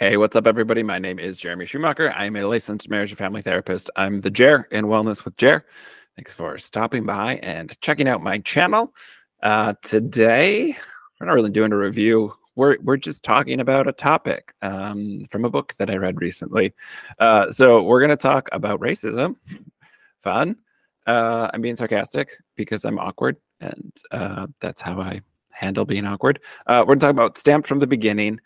Hey, what's up, everybody? My name is Jeremy Schumacher. I'm a licensed marriage and family therapist. I'm the Jer in Wellness with Jer. Thanks for stopping by and checking out my channel. Today, we're not really doing a review. We're just talking about a topic from a book that I read recently. So we're going to talk about racism. Fun. I'm being sarcastic because I'm awkward, and that's how I handle being awkward. We're going to talk about Stamped from the Beginning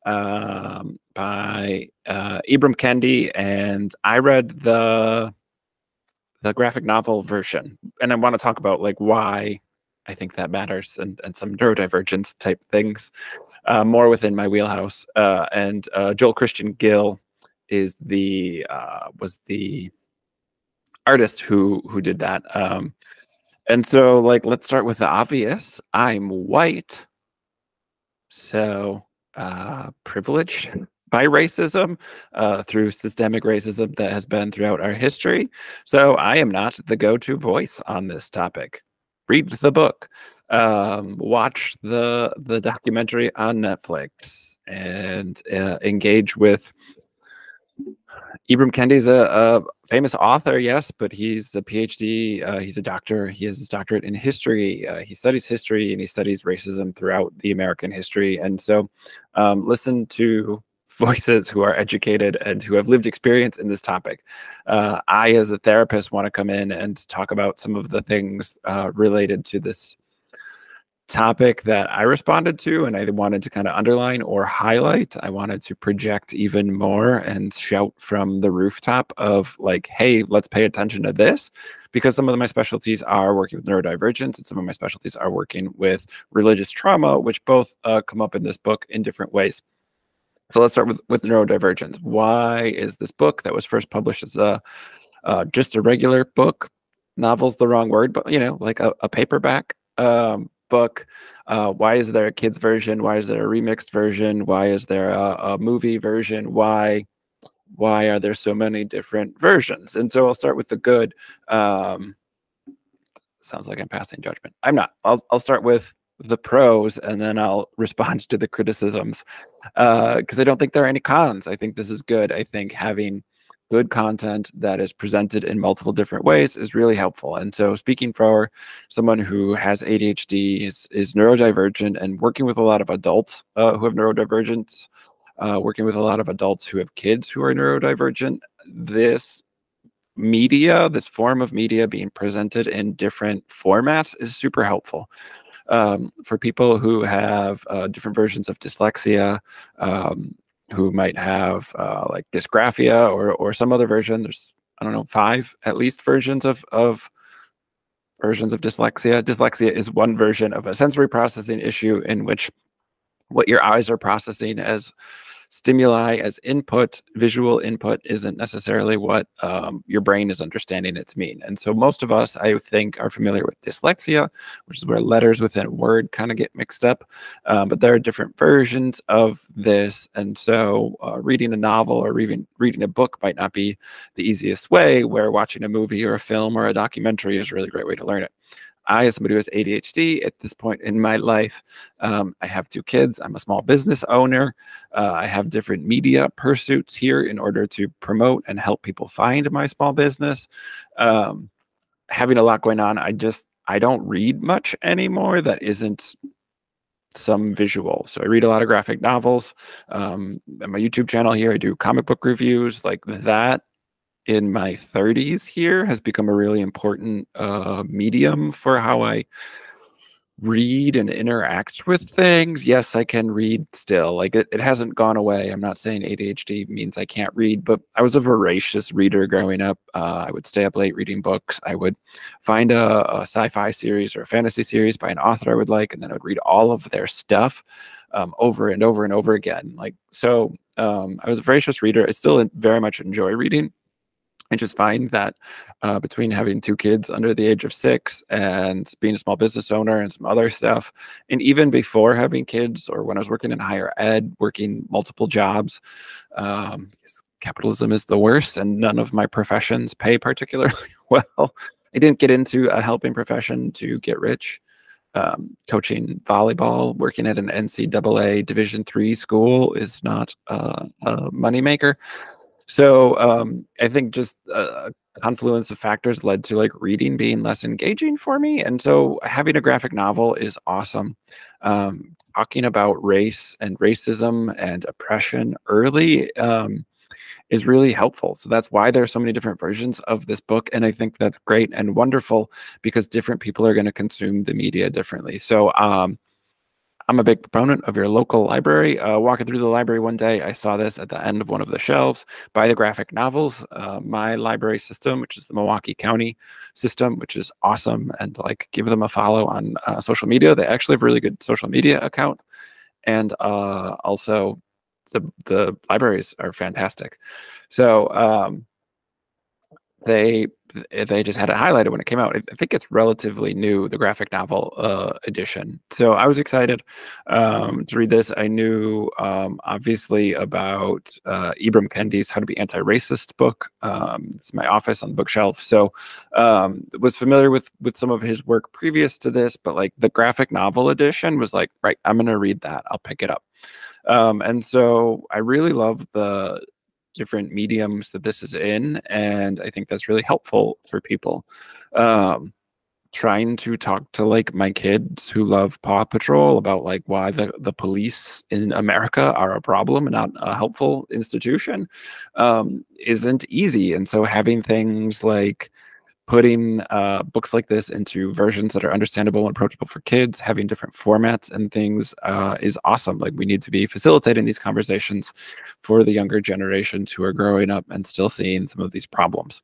by Ibram Kendi, and I read the graphic novel version, and I want to talk about like why I think that matters and some neurodivergence type things more within my wheelhouse. And Joel Christian Gill is was the artist who did that. And so like let's start with the obvious. I'm white, so privileged by racism through systemic racism that has been throughout our history. So I am not the go-to voice on this topic. Read the book, watch the documentary on Netflix, and engage with Ibram Kendi's a famous author, yes, but he's a PhD. He's a doctor. He has his doctorate in history. He studies history and he studies racism throughout the American history. And so listen to voices who are educated and who have lived experience in this topic. I, as a therapist, want to come in and talk about some of the things related to this topic that I responded to and I wanted to kind of underline or highlight. I wanted to project even more and shout from the rooftop of like, hey, let's pay attention to this, because some of my specialties are working with neurodivergence and some of my specialties are working with religious trauma, which both come up in this book in different ways. So let's start with neurodivergence. Why is this book that was first published as just a regular book? Novel's the wrong word, but you know, like a paperback book. Why is there a kids version? Why is there a remixed version? Why is there a movie version? Why are there so many different versions? And so I'll start with the good. Sounds like I'm passing judgment. I'm not. I'll start with the pros and then I'll respond to the criticisms, because I don't think there are any cons. I think this is good. I think having good content that is presented in multiple different ways is really helpful. And so speaking for someone who has ADHD, is neurodivergent, and working with a lot of adults who have neurodivergence, working with a lot of adults who have kids who are neurodivergent, this form of media being presented in different formats is super helpful. For people who have different versions of dyslexia, who might have like dysgraphia or some other version. There's, I don't know, 5 at least versions of dyslexia. Dyslexia is one version of a sensory processing issue in which what your eyes are processing as stimuli, as input, visual input, isn't necessarily what your brain is understanding it to mean. And so most of us, I think, are familiar with dyslexia, which is where letters within a word kind of get mixed up. But there are different versions of this. And so reading a novel or reading a book might not be the easiest way, where watching a movie or a film or a documentary is a really great way to learn it. I, as somebody who has ADHD at this point in my life, I have 2 kids. I'm a small business owner. I have different media pursuits here in order to promote and help people find my small business. Having a lot going on, I don't read much anymore that isn't some visual. So I read a lot of graphic novels. On my YouTube channel here, I do comic book reviews like that. In my 30s here has become a really important medium for how I read and interact with things. Yes, I can read still. Like it hasn't gone away. I'm not saying ADHD means I can't read, but I was a voracious reader growing up. I would stay up late reading books. I would find a sci-fi series or a fantasy series by an author I would like, and then I would read all of their stuff over and over and over again. Like, so I was a voracious reader. I still very much enjoy reading. I just find that between having 2 kids under the age of 6 and being a small business owner and some other stuff, and even before having kids or when I was working in higher ed, working multiple jobs, capitalism is the worst and none of my professions pay particularly well. I didn't get into a helping profession to get rich. Coaching volleyball, working at an NCAA Division III school is not a moneymaker. So I think just a confluence of factors led to like reading being less engaging for me. And so having a graphic novel is awesome. Talking about race and racism and oppression early is really helpful. So that's why there are so many different versions of this book. And I think that's great and wonderful because different people are going to consume the media differently. So I'm a big proponent of your local library. Walking through the library one day, I saw this at the end of one of the shelves by the graphic novels. My library system, which is the Milwaukee County system, which is awesome. And like, give them a follow on social media. They actually have a really good social media account. And also, the libraries are fantastic. So they just had it highlighted when it came out. I think it's relatively new, the graphic novel edition. So I was excited to read this. I knew obviously about Ibram Kendi's How to Be Anti-Racist book. It's in my office on the bookshelf. So was familiar with some of his work previous to this, but like the graphic novel edition was like, right, I'm going to read that. I'll pick it up. And so I really love the different mediums that this is in, and I think that's really helpful for people. Trying to talk to like my kids who love Paw Patrol about like why the police in America are a problem and not a helpful institution isn't easy. And so having things like putting books like this into versions that are understandable and approachable for kids, having different formats and things is awesome. Like, we need to be facilitating these conversations for the younger generations who are growing up and still seeing some of these problems.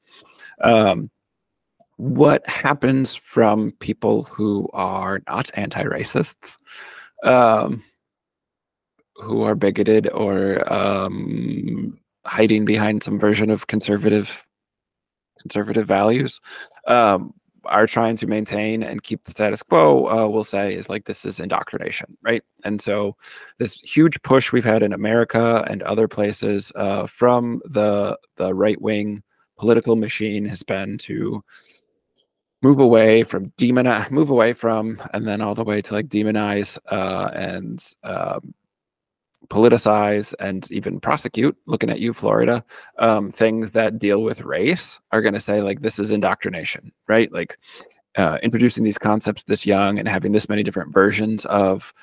What happens from people who are not anti-racists, who are bigoted or hiding behind some version of conservative values, are trying to maintain and keep the status quo, we'll say, is like, this is indoctrination, right? And so this huge push we've had in America and other places from the right-wing political machine has been to move away from, and then all the way to like demonize and politicize and even prosecute, looking at you, Florida, things that deal with race are going to say like, this is indoctrination, right? Like introducing these concepts this young and having this many different versions of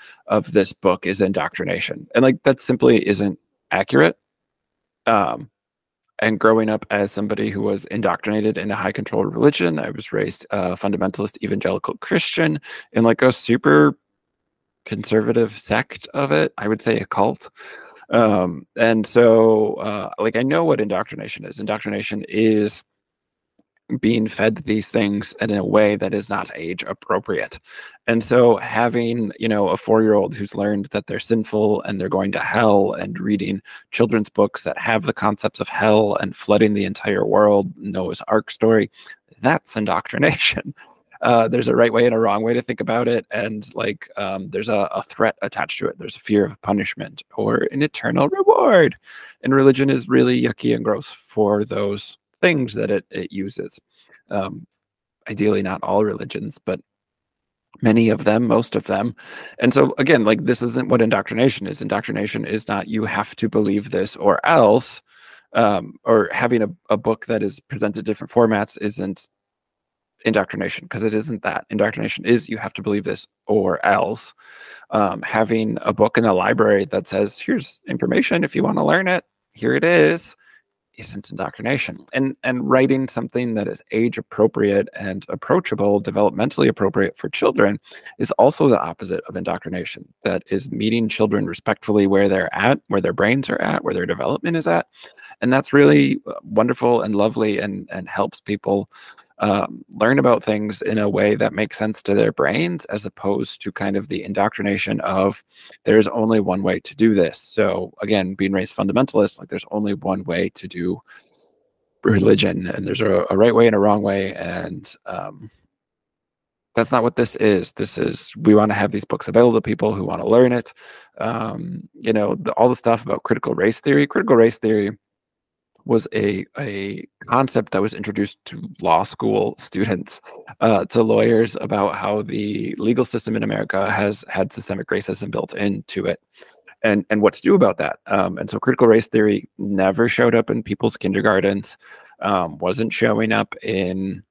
this book is indoctrination. And like, that simply isn't accurate. And growing up as somebody who was indoctrinated in a high control religion, I was raised fundamentalist evangelical Christian in like a super conservative sect of it. I would say a cult. And so like, I know what indoctrination is. Indoctrination is being fed these things in a way that is not age appropriate. And so having, you know, a 4-year-old who's learned that they're sinful and they're going to hell, and reading children's books that have the concepts of hell and flooding the entire world, Noah's Ark story, that's indoctrination. There's a right way and a wrong way to think about it. And like, there's a threat attached to it. There's a fear of punishment or an eternal reward. And religion is really yucky and gross for those things that it uses. Ideally, not all religions, but many of them, most of them. And so again, like, this isn't what indoctrination is. Indoctrination is not, you have to believe this or else, or having a book that is presented different formats isn't indoctrination, because it isn't that. Indoctrination is, you have to believe this or else. Having a book in the library that says, here's information, if you want to learn it, here it is, isn't indoctrination. And writing something that is age appropriate and approachable, developmentally appropriate for children, is also the opposite of indoctrination. That is meeting children respectfully where they're at, where their brains are at, where their development is at. And that's really wonderful and lovely, and helps people learn about things in a way that makes sense to their brains, as opposed to kind of the indoctrination of, there's only one way to do this. So again, being raised fundamentalist, like, there's only one way to do religion, and there's a right way and a wrong way. And that's not what this is. This is, we want to have these books available to people who want to learn it. You know, all the stuff about critical race theory was a concept that was introduced to law school students, to lawyers, about how the legal system in America has had systemic racism built into it, and what to do about that. And so critical race theory never showed up in people's kindergartens, wasn't showing up in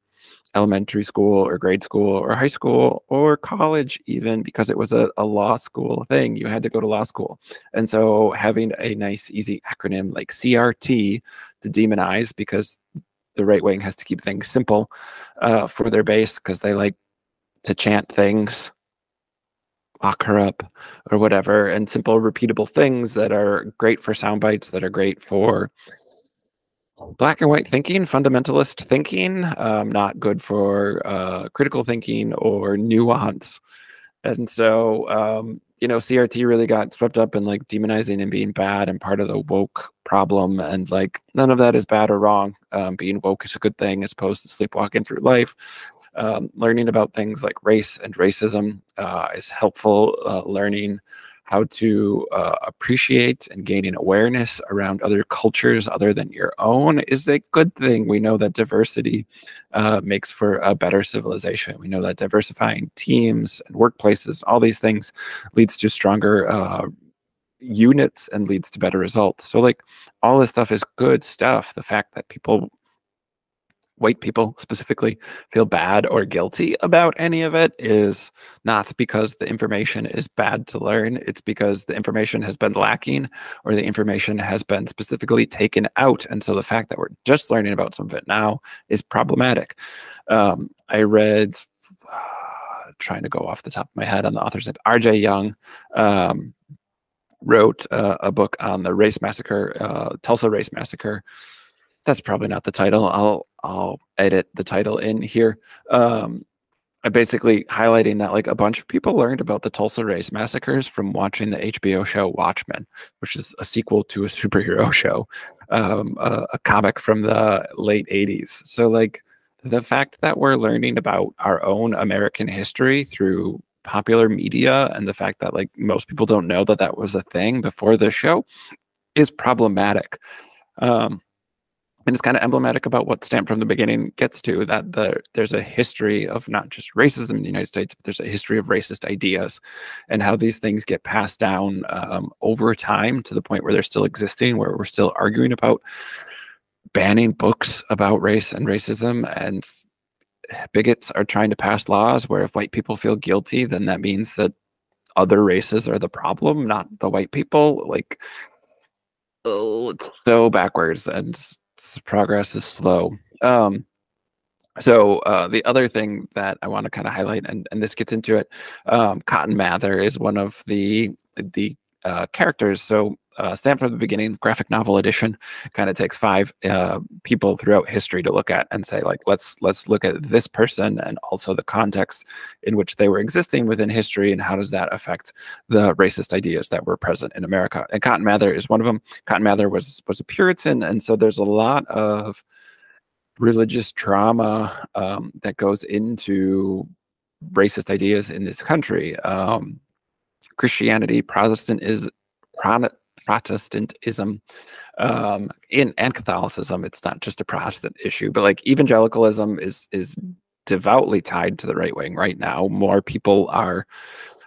elementary school or grade school or high school or college, even, because it was a law school thing. You had to go to law school. And so having a nice, easy acronym like CRT to demonize, because the right wing has to keep things simple for their base, because they like to chant things, lock her up or whatever, and simple, repeatable things that are great for sound bites, that are great for black and white thinking, fundamentalist thinking, not good for critical thinking or nuance. And so, CRT really got swept up in like demonizing and being bad and part of the woke problem. And like, none of that is bad or wrong. Being woke is a good thing, as opposed to sleepwalking through life. Learning about things like race and racism is helpful. Learning how to appreciate and gaining awareness around other cultures other than your own is a good thing. We know that diversity makes for a better civilization. We know that diversifying teams and workplaces, all these things, leads to stronger units and leads to better results. So like, all this stuff is good stuff. The fact that white people specifically, feel bad or guilty about any of it is not because the information is bad to learn. It's because the information has been lacking, or the information has been specifically taken out. And so the fact that we're just learning about some of it now is problematic. I read, trying to go off the top of my head on the author's name, R.J. Young, wrote a book on the race massacre, Tulsa race massacre. That's probably not the title. I'll edit the title in here. Basically highlighting that like a bunch of people learned about the Tulsa race massacres from watching the HBO show Watchmen, which is a sequel to a superhero show, a comic from the late 80s. So like, the fact that we're learning about our own American history through popular media, and the fact that like most people don't know that that was a thing before the show, is problematic. And it's kind of emblematic about what Stamped from the Beginning gets to, that there's a history of not just racism in the United States, but there's a history of racist ideas, and how these things get passed down over time, to the point where they're still existing, where we're still arguing about banning books about race and racism, and bigots are trying to pass laws where if white people feel guilty, then that means that other races are the problem, not the white people. Like, oh, it's so backwards, and progress is slow. So the other thing that I want to kind of highlight, and this gets into it, Cotton Mather is one of the characters. So Stamped from the Beginning, graphic novel edition, kind of takes 5 people throughout history to look at and say, like, let's look at this person and also the context in which they were existing within history, and how does that affect the racist ideas that were present in America. And Cotton Mather is one of them. Cotton Mather was a Puritan, and so there's a lot of religious trauma that goes into racist ideas in this country. Christianity, Protestantism, and Catholicism. It's not just a Protestant issue, but like evangelicalism is devoutly tied to the right wing right now. More people are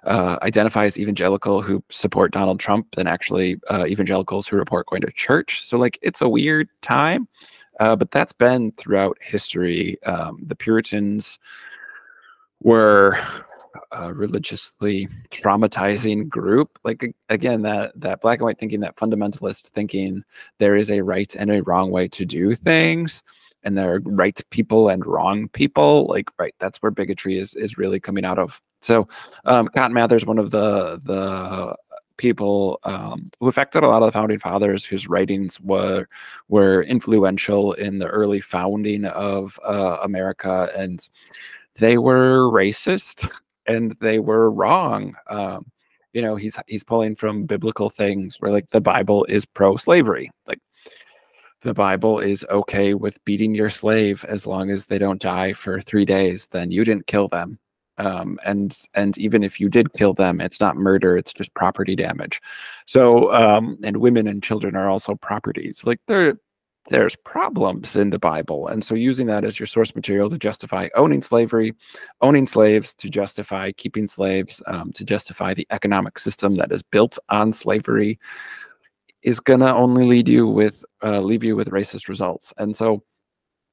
identify as evangelical who support Donald Trump than actually evangelicals who report going to church. So like, it's a weird time, but that's been throughout history. The Puritans were a religiously traumatizing group. Like, again, that black and white thinking, that fundamentalist thinking, there is a right and a wrong way to do things, and there are right people and wrong people. Like, right, that's where bigotry is really coming out of. So Cotton Mather is one of the people who affected a lot of the founding fathers, whose writings were influential in the early founding of America, and they were racist and they were wrong. He's pulling from biblical things where like the Bible is pro-slavery. Like, the Bible is okay with beating your slave as long as they don't die for 3 days. Then you didn't kill them. And even if you did kill them, it's not murder, it's just property damage. So and women and children are also properties. Like, there's problems in the Bible. And so using that as your source material to justify owning slavery, owning slaves, to justify keeping slaves, to justify the economic system that is built on slavery, is going to only leave you with racist results. And so,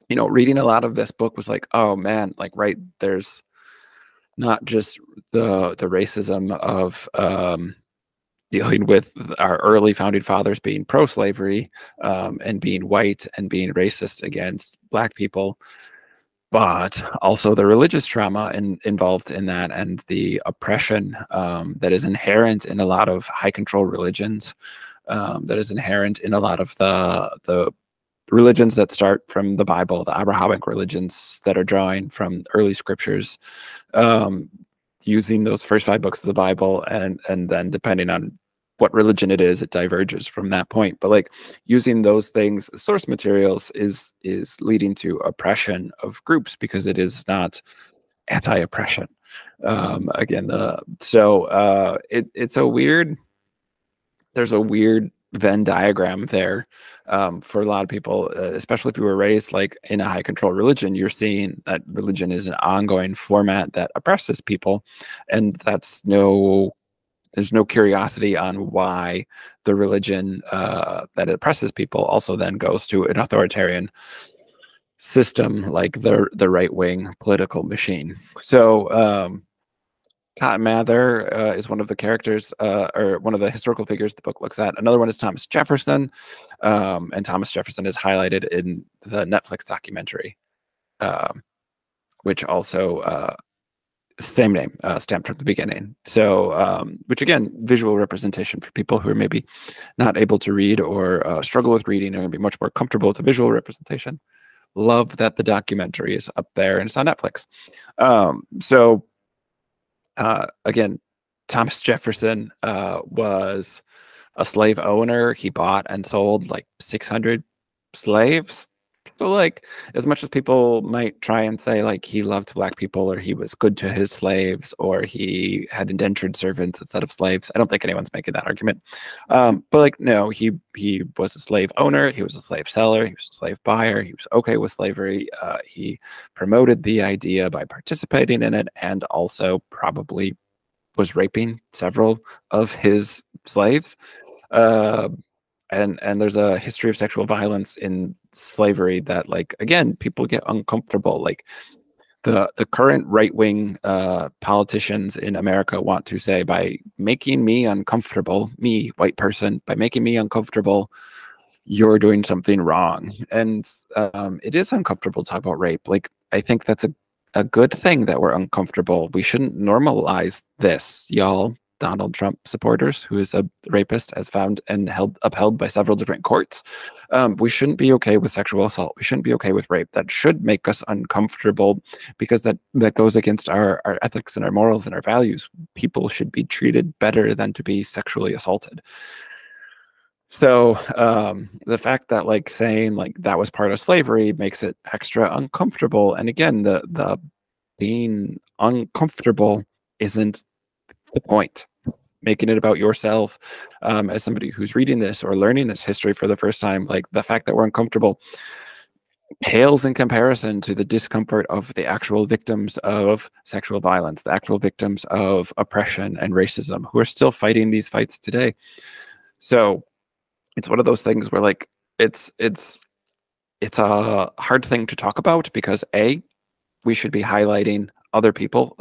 reading a lot of this book was like, oh man, like, right, there's not just the racism of dealing with our early founding fathers being pro-slavery, and being white and being racist against Black people, but also the religious trauma involved in that, and the oppression that is inherent in a lot of high control religions, that is inherent in a lot of the religions that start from the Bible, the Abrahamic religions that are drawing from early scriptures, using those first 5 books of the Bible, and then depending on what religion it is, it diverges from that point. But like using those things as source materials is leading to oppression of groups, because it is not anti-oppression. Again, it's a weird. There's a weird Venn diagram there, for a lot of people, especially if you were raised like in a high control religion. You're seeing that religion is an ongoing format that oppresses people, and there's no curiosity on why the religion that oppresses people also then goes to an authoritarian system like the right wing political machine. So Cotton Mather is one of the characters, or one of the historical figures the book looks at. Another one is Thomas Jefferson, and Thomas Jefferson is highlighted in the Netflix documentary, which also same name, stamped from the beginning. So, which again, visual representation for people who are maybe not able to read or struggle with reading, are going to be much more comfortable with the visual representation. Love that the documentary is up there and it's on Netflix. Again, Thomas Jefferson was a slave owner. He bought and sold like 600 slaves. So like, as much as people might try and say like he loved Black people, or he was good to his slaves, or he had indentured servants instead of slaves, I don't think anyone's making that argument. But like, no, he was a slave owner, he was a slave seller, he was a slave buyer, he was okay with slavery. He promoted the idea by participating in it, and also probably was raping several of his slaves. And there's a history of sexual violence in slavery that, like, again, people get uncomfortable. Like the current right-wing politicians in America want to say, by making me uncomfortable, me, white person, by making me uncomfortable, you're doing something wrong. And it is uncomfortable to talk about rape. Like, I think that's a good thing that we're uncomfortable. We shouldn't normalize this, y'all. Donald Trump supporters, who is a rapist, as found and upheld by several different courts. We shouldn't be okay with sexual assault. We shouldn't be okay with rape. That should make us uncomfortable, because that goes against our ethics and our morals and our values. People should be treated better than to be sexually assaulted. So the fact that like saying like that was part of slavery makes it extra uncomfortable. And again, the being uncomfortable isn't the point. Making it about yourself, as somebody who's reading this or learning this history for the first time, like the fact that we're uncomfortable pales in comparison to the discomfort of the actual victims of sexual violence, the actual victims of oppression and racism, who are still fighting these fights today. So it's one of those things where like it's a hard thing to talk about, because we should be highlighting other people,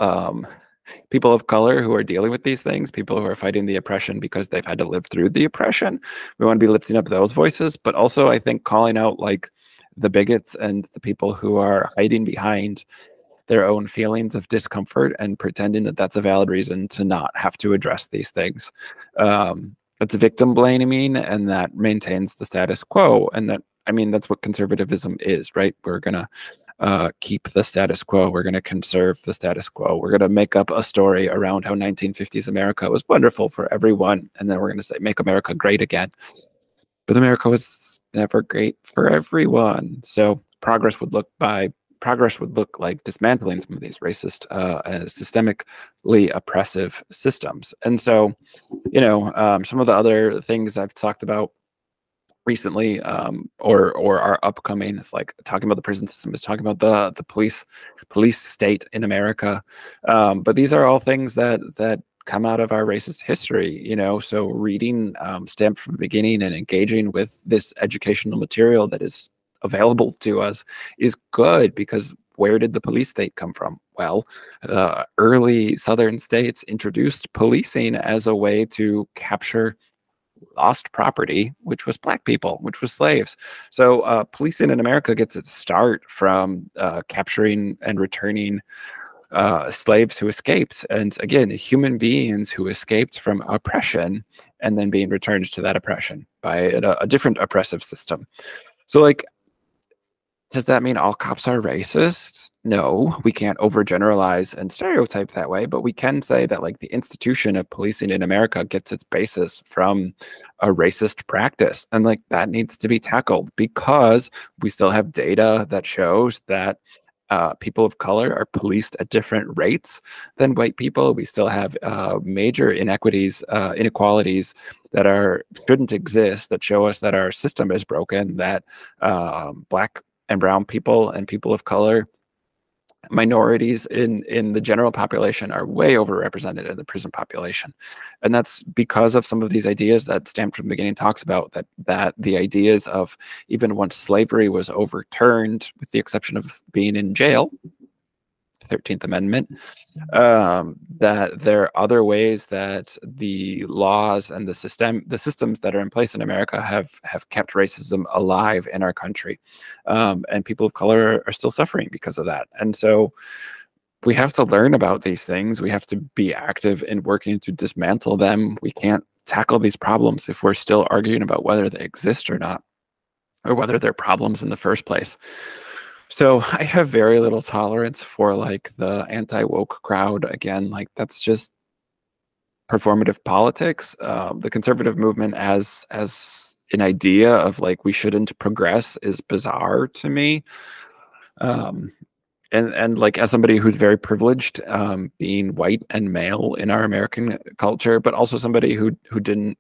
people of color who are dealing with these things, people who are fighting the oppression because they've had to live through the oppression. We want to be lifting up those voices, but also I think calling out like the bigots and the people who are hiding behind their own feelings of discomfort and pretending that that's a valid reason to not have to address these things. It's victim blaming, and that maintains the status quo. And that, I mean, that's what conservatism is, right? We're gonna keep the status quo. We're going to conserve the status quo. We're going to make up a story around how 1950s America was wonderful for everyone. And then we're going to say, make America great again. But America was never great for everyone. So progress would look like dismantling some of these racist, systemically oppressive systems. And so, some of the other things I've talked about recently, or are upcoming. It's like talking about the prison system, is talking about the police state in America. But these are all things that come out of our racist history, you know. So reading STEM from the beginning and engaging with this educational material that is available to us is good, because where did the police state come from? Well, early Southern states introduced policing as a way to capture lost property, which was Black people, which was slaves. So policing in America gets its start from capturing and returning slaves who escaped. And again, human beings who escaped from oppression and then being returned to that oppression by a different oppressive system. So, like, does that mean all cops are racist? No, we can't overgeneralize and stereotype that way, but we can say that, like, the institution of policing in America gets its basis from a racist practice, and like that needs to be tackled, because we still have data that shows that people of color are policed at different rates than white people. We still have major inequities, inequalities that shouldn't exist, that show us that our system is broken, that Black and brown people and people of color, minorities in the general population, are way overrepresented in the prison population. And that's because of some of these ideas that Stamped from the Beginning talks about, that the ideas of, even once slavery was overturned, with the exception of being in jail, 13th Amendment, that there are other ways that the laws and the systems that are in place in America have kept racism alive in our country, and people of color are still suffering because of that. And so we have to learn about these things. We have to be active in working to dismantle them. We can't tackle these problems if we're still arguing about whether they exist or not, or whether they're problems in the first place. So I have very little tolerance for, like, the anti-woke crowd. Again, like, that's just performative politics. The conservative movement as an idea of, like, we shouldn't progress is bizarre to me. Um, and like, as somebody who's very privileged, being white and male in our American culture, but also somebody who didn't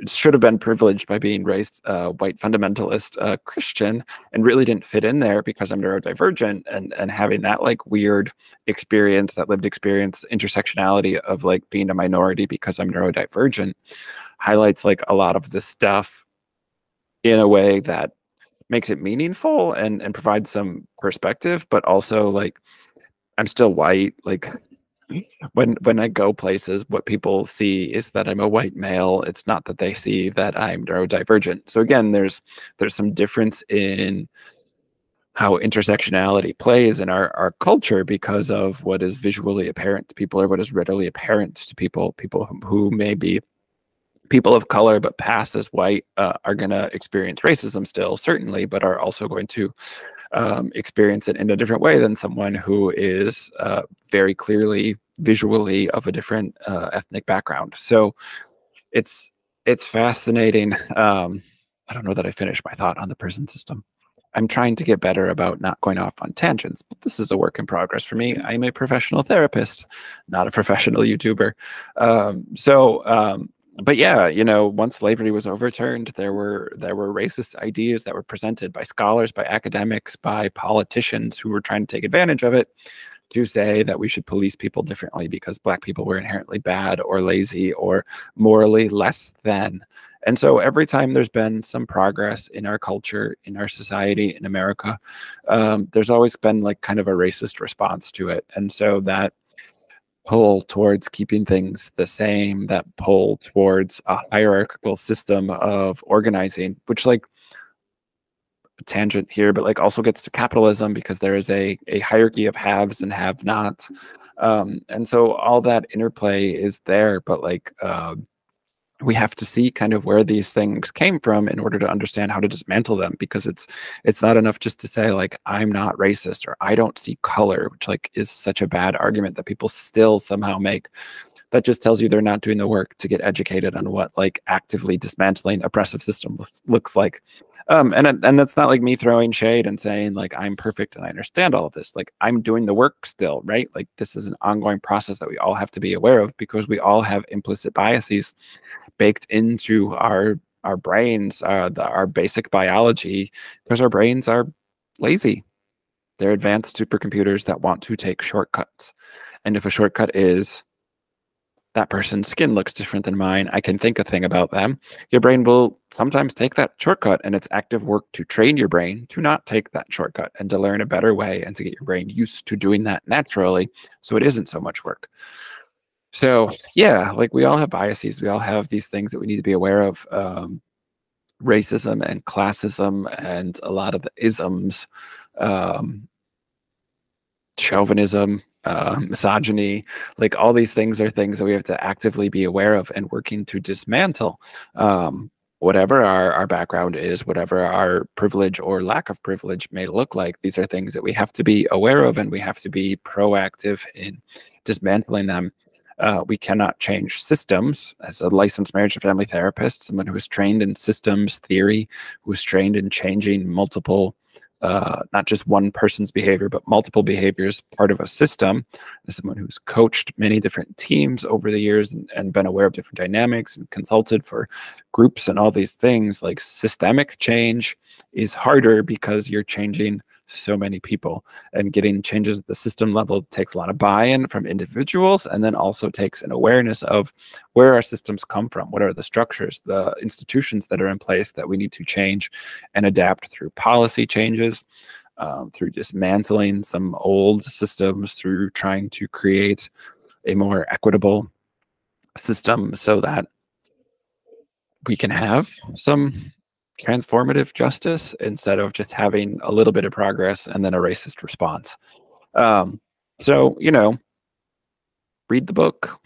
should have been privileged by being raised white fundamentalist Christian, and really didn't fit in there because I'm neurodivergent, and having that, like, weird experience, that lived experience, intersectionality of, like, being a minority because I'm neurodivergent, highlights, like, a lot of this stuff in a way that makes it meaningful and provides some perspective, but also, like, I'm still white. Like, when I go places, what people see is that I'm a white male. It's not that they see that I'm neurodivergent. So again, there's some difference in how intersectionality plays in our culture, because of what is visually apparent to people, or what is readily apparent to people who may be people of color but pass as white, are going to experience racism still, certainly, but are also going to experience it in a different way than someone who is very clearly visually of a different ethnic background. So it's fascinating. I don't know that I finished my thought on the prison system. I'm trying to get better about not going off on tangents, but this is a work in progress for me. I'm a professional therapist, not a professional YouTuber. But yeah, you know, once slavery was overturned, there were racist ideas that were presented by scholars, by academics, by politicians who were trying to take advantage of it to say that we should police people differently because Black people were inherently bad or lazy or morally less than. And so every time there's been some progress in our culture, in our society, in America, there's always been, like, kind of a racist response to it. And so that pull towards keeping things the same, that pull towards a hierarchical system of organizing, which, like, a tangent here, but, like, also gets to capitalism, because there is a hierarchy of haves and have-nots. And so all that interplay is there, but, like, we have to see kind of where these things came from in order to understand how to dismantle them, because it's not enough just to say, like, I'm not racist, or I don't see color, which, like, is such a bad argument that people still somehow make. That just tells you they're not doing the work to get educated on what, like, actively dismantling oppressive system looks like. And that's not, like, me throwing shade and saying, like, I'm perfect and I understand all of this. Like, I'm doing the work still, right? Like, this is an ongoing process that we all have to be aware of, because we all have implicit biases baked into our our brains, our basic biology, because our brains are lazy. They're advanced supercomputers that want to take shortcuts. And if a shortcut is that person's skin looks different than mine, I can think a thing about them, your brain will sometimes take that shortcut, and it's active work to train your brain to not take that shortcut and to learn a better way and to get your brain used to doing that naturally so it isn't so much work. So, yeah, like we all have biases. We all have these things that we need to be aware of. Racism and classism and a lot of the isms, um, chauvinism, misogyny, like all these things are things that we have to actively be aware of and working to dismantle. Whatever our background is, whatever our privilege or lack of privilege may look like, these are things that we have to be aware of, and we have to be proactive in dismantling them. We cannot change systems. As a licensed marriage and family therapist, someone who is trained in systems theory, who is trained in changing multiple, not just one person's behavior, but multiple behaviors, part of a system, as someone who's coached many different teams over the years and been aware of different dynamics and consulted for groups and all these things, like systemic change is harder because you're changing so many people, and getting changes at the system level takes a lot of buy-in from individuals, and then also takes an awareness of where our systems come from, what are the structures, the institutions that are in place that we need to change and adapt through policy changes, through dismantling some old systems, through trying to create a more equitable system so that we can have some transformative justice instead of just having a little bit of progress and then a racist response. Um, so, read the book,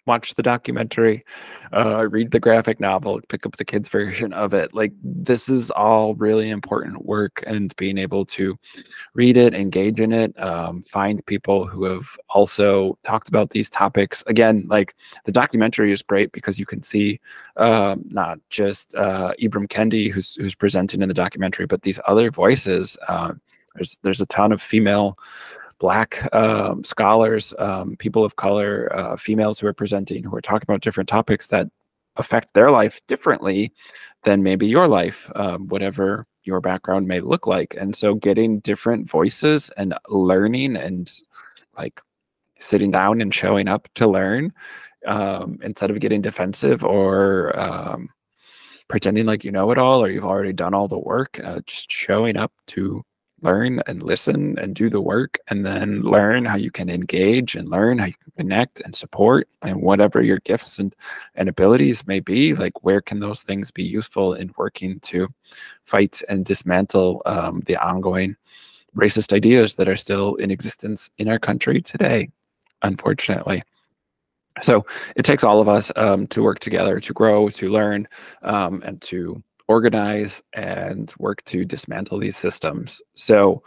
watch the documentary, read the graphic novel, pick up the kids' version of it. Like, this is all really important work, and being able to read it, engage in it, find people who have also talked about these topics. Again, like the documentary is great because you can see not just Ibram Kendi, who's presenting in the documentary, but these other voices. There's a ton of female Black scholars, people of color, females who are presenting, who are talking about different topics that affect their life differently than maybe your life, whatever your background may look like. And so getting different voices and learning and like sitting down and showing up to learn, instead of getting defensive or pretending like you know it all or you've already done all the work, just showing up to learn and listen and do the work, and then learn how you can engage and learn how you can connect and support, and whatever your gifts and abilities may be, like where can those things be useful in working to fight and dismantle the ongoing racist ideas that are still in existence in our country today, unfortunately. So it takes all of us to work together, to grow, to learn, and to organize and work to dismantle these systems. So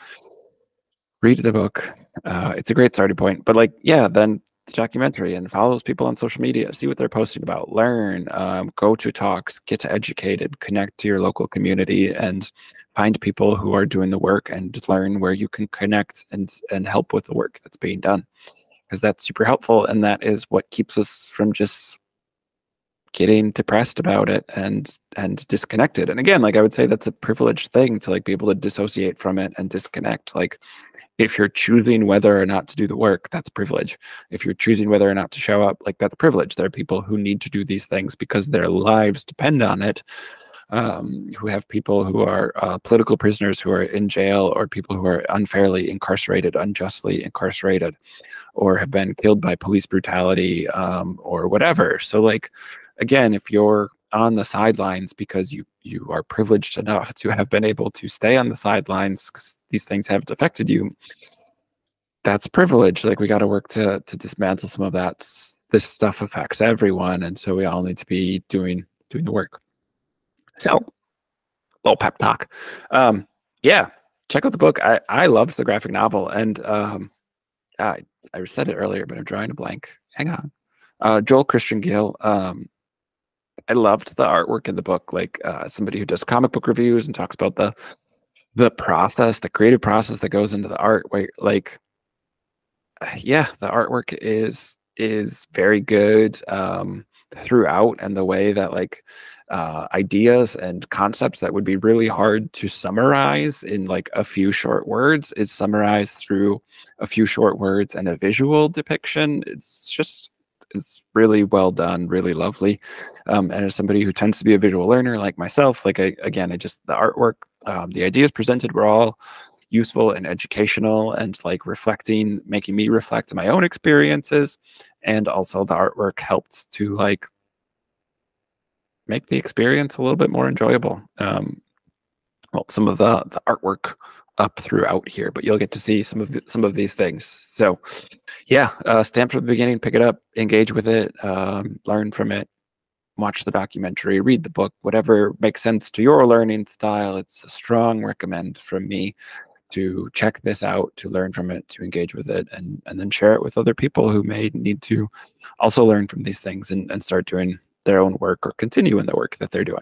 read the book. It's a great starting point. But like, yeah, then the documentary, and follow those people on social media, see what they're posting about, learn, go to talks, get educated, connect to your local community, and find people who are doing the work, and just learn where you can connect and help with the work that's being done. Because that's super helpful, and that is what keeps us from just getting depressed about it and disconnected. And again, like I would say that's a privileged thing to like be able to dissociate from it and disconnect. Like if you're choosing whether or not to do the work, that's privilege. If you're choosing whether or not to show up, like that's privilege. There are people who need to do these things because their lives depend on it. Who have people who are political prisoners who are in jail, or people who are unfairly incarcerated, unjustly incarcerated, or have been killed by police brutality, or whatever. So like, again, if you're on the sidelines because you are privileged enough to have been able to stay on the sidelines because these things haven't affected you, that's privilege. Like we got to work to dismantle some of that. This stuff affects everyone, and so we all need to be doing the work. So, little pep talk. Yeah, check out the book. I loved the graphic novel, and I said it earlier, but I'm drawing a blank. Hang on. Joel Christian Gill. I loved the artwork in the book. Like somebody who does comic book reviews and talks about the process, the creative process that goes into the art. Where like, yeah, the artwork is very good throughout, and the way that like ideas and concepts that would be really hard to summarize in like a few short words. It's summarized through a few short words and a visual depiction. It's really well done, really lovely. And as somebody who tends to be a visual learner like myself, like again, the artwork, the ideas presented were all useful and educational and like making me reflect on my own experiences. And also the artwork helped to like make the experience a little bit more enjoyable. Well, some of the artwork up throughout here, but you'll get to see some of these things. So yeah, stamp from the beginning, pick it up, engage with it, learn from it, watch the documentary, read the book, whatever makes sense to your learning style. It's a strong recommend from me to check this out, to learn from it, to engage with it, and then share it with other people who may need to also learn from these things and start doing their own work or continue in the work that they're doing.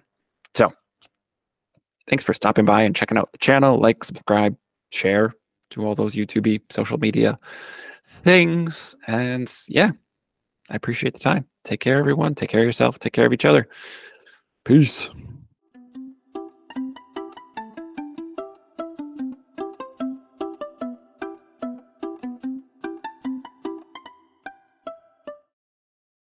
So thanks for stopping by and checking out the channel. Like, subscribe, share, do all those YouTube social media things. And yeah, I appreciate the time. Take care, everyone. Take care of yourself. Take care of each other. Peace.